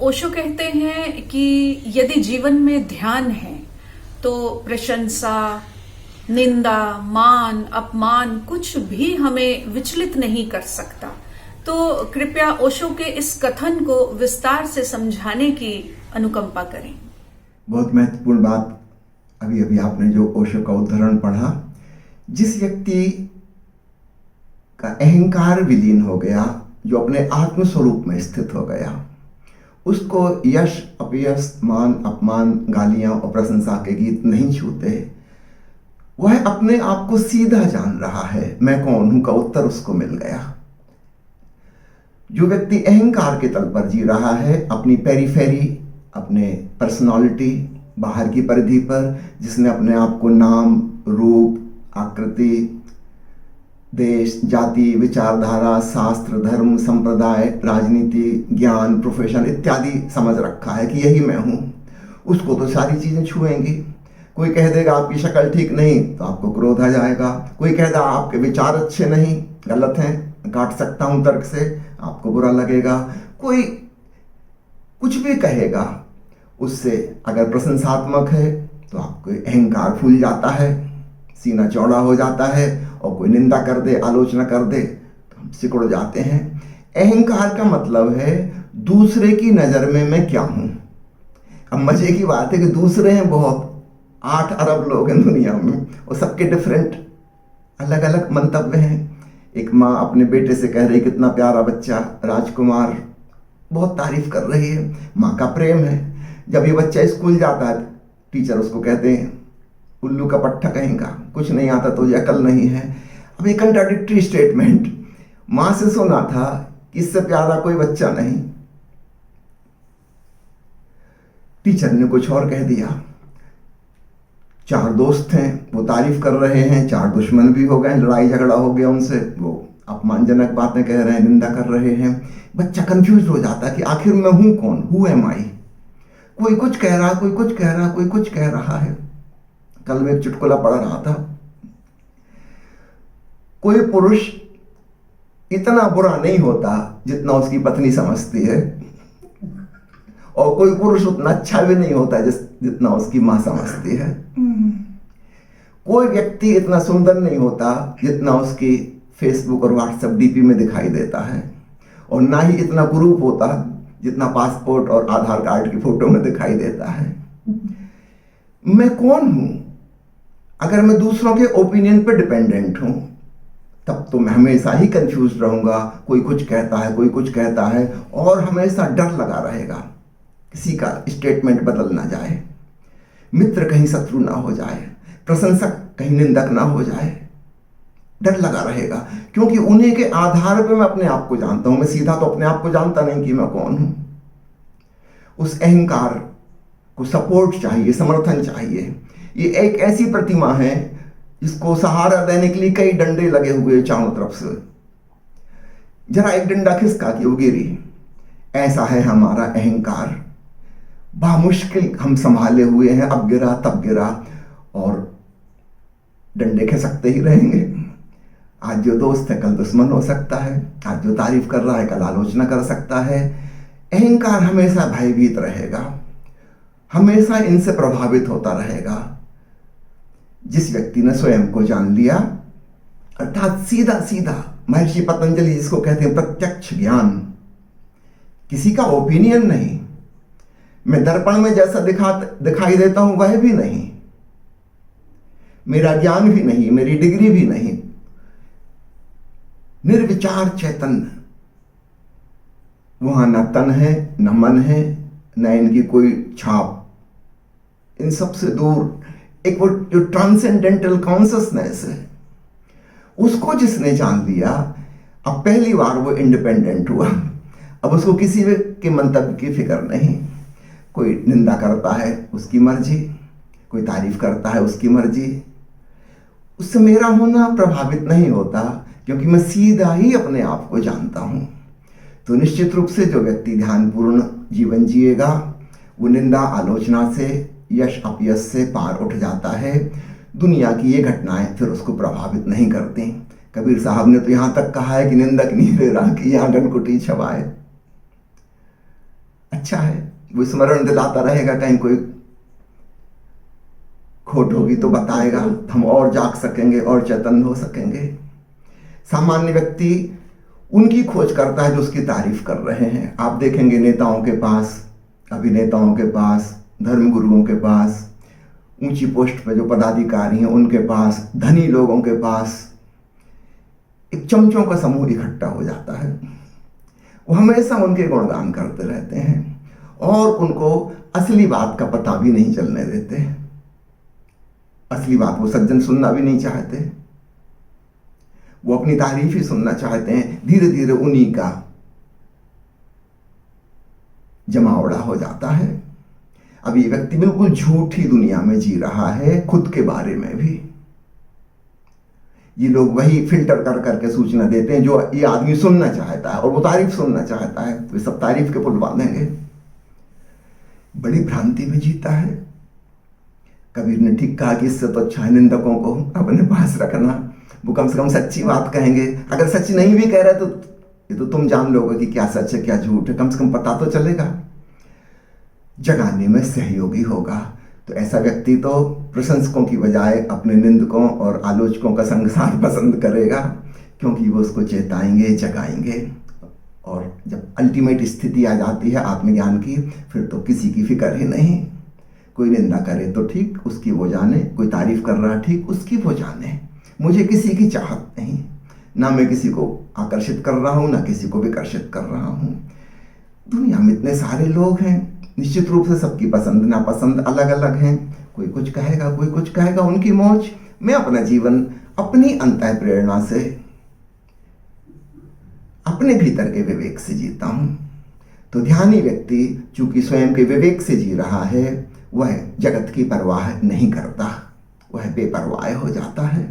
ओशो कहते हैं कि यदि जीवन में ध्यान है तो प्रशंसा, निंदा, मान, अपमान कुछ भी हमें विचलित नहीं कर सकता। तो कृपया ओशो के इस कथन को विस्तार से समझाने की अनुकंपा करें। बहुत महत्वपूर्ण बात अभी अभी आपने जो ओशो का उदाहरण पढ़ा। जिस व्यक्ति का अहंकार विलीन हो गया, जो अपने आत्म स्वरूप में स्थित हो गया, उसको यश अपयश, मान अपमान, गालियां और प्रशंसा के गीत नहीं छूते। वह अपने आप को सीधा जान रहा है, मैं कौन हूं का उत्तर उसको मिल गया। जो व्यक्ति अहंकार के तल पर जी रहा है, अपनी पेरीफेरी, अपने पर्सनालिटी, बाहर की परिधि पर, जिसने अपने आप को नाम, रूप, आकृति, देश, जाति, विचारधारा, शास्त्र, धर्म, संप्रदाय, राजनीति, ज्ञान, प्रोफेशन इत्यादि समझ रखा है कि यही मैं हूं, उसको तो सारी चीजें छुएंगी। कोई कह देगा आपकी शक्ल ठीक नहीं तो आपको क्रोध आ जाएगा। कोई कह देगा आपके विचार अच्छे नहीं, गलत हैं, काट सकता हूं तर्क से, आपको बुरा लगेगा। कोई कुछ भी कहेगा, उससे अगर प्रशंसात्मक है तो आपको अहंकार फूल जाता है, सीना चौड़ा हो जाता है, और कोई निंदा कर दे, आलोचना कर दे तो हम सिकुड़ जाते हैं। अहंकार का मतलब है दूसरे की नजर में मैं क्या हूं। अब मजे की बात है कि दूसरे हैं बहुत, 8 अरब लोग हैं दुनिया में, और सबके डिफरेंट अलग अलग मंतव्य हैं। एक माँ अपने बेटे से कह रही कितना प्यारा बच्चा, राजकुमार, बहुत तारीफ कर रही है, माँ का प्रेम है। जब ये बच्चा स्कूल जाता है, टीचर उसको कहते हैं उल्लू का पट्टा कहेगा, कुछ नहीं आता तो ये अकल नहीं है। अब एक कंट्राडिक्टरी स्टेटमेंट, माँ से सुना था कि इससे प्यारा कोई बच्चा नहीं, टीचर ने कुछ और कह दिया। 4 दोस्त हैं, वो तारीफ कर रहे हैं, 4 दुश्मन भी हो गए, लड़ाई झगड़ा हो गया उनसे, वो अपमानजनक बातें कह रहे हैं, निंदा कर रहे हैं। बच्चा कंफ्यूज हो जाता है कि आखिर मैं हूं कौन, हु एम आई। कोई कुछ कह रहा, कोई कुछ कह रहा, कोई कुछ कह रहा है। कल मैं एक चुटकुला पढ़ रहा था, कोई पुरुष इतना बुरा नहीं होता जितना उसकी पत्नी समझती है, और कोई पुरुष उतना अच्छा भी नहीं होता जितना उसकी मां समझती है। कोई व्यक्ति इतना सुंदर नहीं होता जितना उसकी फेसबुक और व्हाट्सएप डीपी में दिखाई देता है, और ना ही इतना कुरूप होता जितना पासपोर्ट और आधार कार्ड की फोटो में दिखाई देता है। मैं कौन हूं? अगर मैं दूसरों के ओपिनियन पे डिपेंडेंट हूं, तब तो मैं हमेशा ही कंफ्यूज रहूंगा। कोई कुछ कहता है, कोई कुछ कहता है, और हमेशा डर लगा रहेगा किसी का स्टेटमेंट बदल ना जाए, मित्र कहीं शत्रु ना हो जाए, प्रशंसक कहीं निंदक ना हो जाए। डर लगा रहेगा, क्योंकि उन्हीं के आधार पर मैं अपने आप को जानता हूं। मैं सीधा तो अपने आप को जानता नहीं कि मैं कौन हूं। उस अहंकार को सपोर्ट चाहिए, समर्थन चाहिए। ये एक ऐसी प्रतिमा है जिसको सहारा देने के लिए कई डंडे लगे हुए चारों तरफ से। जरा एक डंडा खिसका कि वो गिरी। ऐसा है हमारा अहंकार, बामुश्किल हम संभाले हुए हैं, अब गिरा तब गिरा, और डंडे खिसकते ही रहेंगे। आज जो दोस्त है कल दुश्मन हो सकता है, आज जो तारीफ कर रहा है कल आलोचना कर सकता है। अहंकार हमेशा भयभीत रहेगा, हमेशा इनसे प्रभावित होता रहेगा। जिस व्यक्ति ने स्वयं को जान लिया, अर्थात सीधा सीधा, महर्षि पतंजलि जिसको कहते हैं प्रत्यक्ष ज्ञान, किसी का ओपिनियन नहीं, मैं दर्पण में जैसा दिखाई देता हूं वह भी नहीं, मेरा ज्ञान भी नहीं, मेरी डिग्री भी नहीं, निर्विचार चैतन्य। वहां न तन है, न मन है, न इनकी कोई छाप, इन सब से दूर एक वो जो ट्रांसेंडेंटल कॉन्शसनेस है, उसको जिसने जान लिया, अब पहली बार वो इंडिपेंडेंट हुआ। अब उसको किसी के मंतव्य की फिक्र नहीं। कोई निंदा करता है उसकी मर्जी, कोई तारीफ करता है उसकी मर्जी, उससे मेरा होना प्रभावित नहीं होता, क्योंकि मैं सीधा ही अपने आप को जानता हूं। तो निश्चित रूप से जो व्यक्ति ध्यानपूर्ण जीवन जिएगा, वो निंदा आलोचना से, यश अपयश से पार उठ जाता है। दुनिया की ये घटनाएं फिर उसको प्रभावित नहीं करती। कबीर साहब ने तो यहां तक कहा है कि निंदक नीरे राह की आंगन कुटी छवाए। अच्छा है, वो स्मरण दिलाता रहेगा, कहीं कोई खोट होगी तो बताएगा, हम और जाग सकेंगे और चैतन्य हो सकेंगे। सामान्य व्यक्ति उनकी खोज करता है जो उसकी तारीफ कर रहे हैं। आप देखेंगे नेताओं के पास, अभिनेताओं के पास, धर्म गुरुओं के पास, ऊंची पोस्ट पे जो पदाधिकारी हैं उनके पास, धनी लोगों के पास एक चमचों का समूह इकट्ठा हो जाता है। वो हमेशा उनके गुणगान करते रहते हैं और उनको असली बात का पता भी नहीं चलने देते। असली बात वो सज्जन सुनना भी नहीं चाहते, वो अपनी तारीफ ही सुनना चाहते हैं। धीरे धीरे उन्हीं का जमावड़ा हो जाता है। अब ये व्यक्ति बिल्कुल झूठी दुनिया में जी रहा है, खुद के बारे में भी। ये लोग वही फिल्टर कर करके सूचना देते हैं जो ये आदमी सुनना चाहता है, और वो तारीफ सुनना चाहता है तो ये सब तारीफ के पुल बांधेंगे। बड़ी भ्रांति में जीता है। कबीर ने ठीक कहा कि इससे तो अच्छा है निंदकों को अपने पास रखना। वो कम से कम सच्ची बात कहेंगे, अगर सच नहीं भी कह रहे तो ये तो तुम जान लोगे कि क्या सच है क्या झूठ है, कम से कम पता तो चलेगा। जगाने में सहयोगी होगा। तो ऐसा व्यक्ति तो प्रशंसकों की बजाय अपने निंदकों और आलोचकों का संग साथ पसंद करेगा, क्योंकि वो उसको चेताएंगे, जगाएंगे। और जब अल्टीमेट स्थिति आ जाती है आत्मज्ञान की, फिर तो किसी की फिक्र ही नहीं। कोई निंदा करे तो ठीक, उसकी वो जाने, कोई तारीफ कर रहा ठीक, उसकी वो जाने। मुझे किसी की चाहत नहीं, ना मैं किसी को आकर्षित कर रहा हूँ ना किसी को विकर्षित कर रहा हूँ। दुनिया में इतने सारे लोग हैं, निश्चित रूप से सबकी पसंद नापसंद अलग अलग हैं। कोई कुछ कहेगा, कोई कुछ कहेगा, उनकी मौज। मैं अपना जीवन अपनी अंतः प्रेरणा से, अपने भीतर के विवेक से जीता हूँ। तो ध्यानी व्यक्ति चूंकि स्वयं के विवेक से जी रहा है, वह जगत की परवाह नहीं करता, वह बेपरवाह हो जाता है।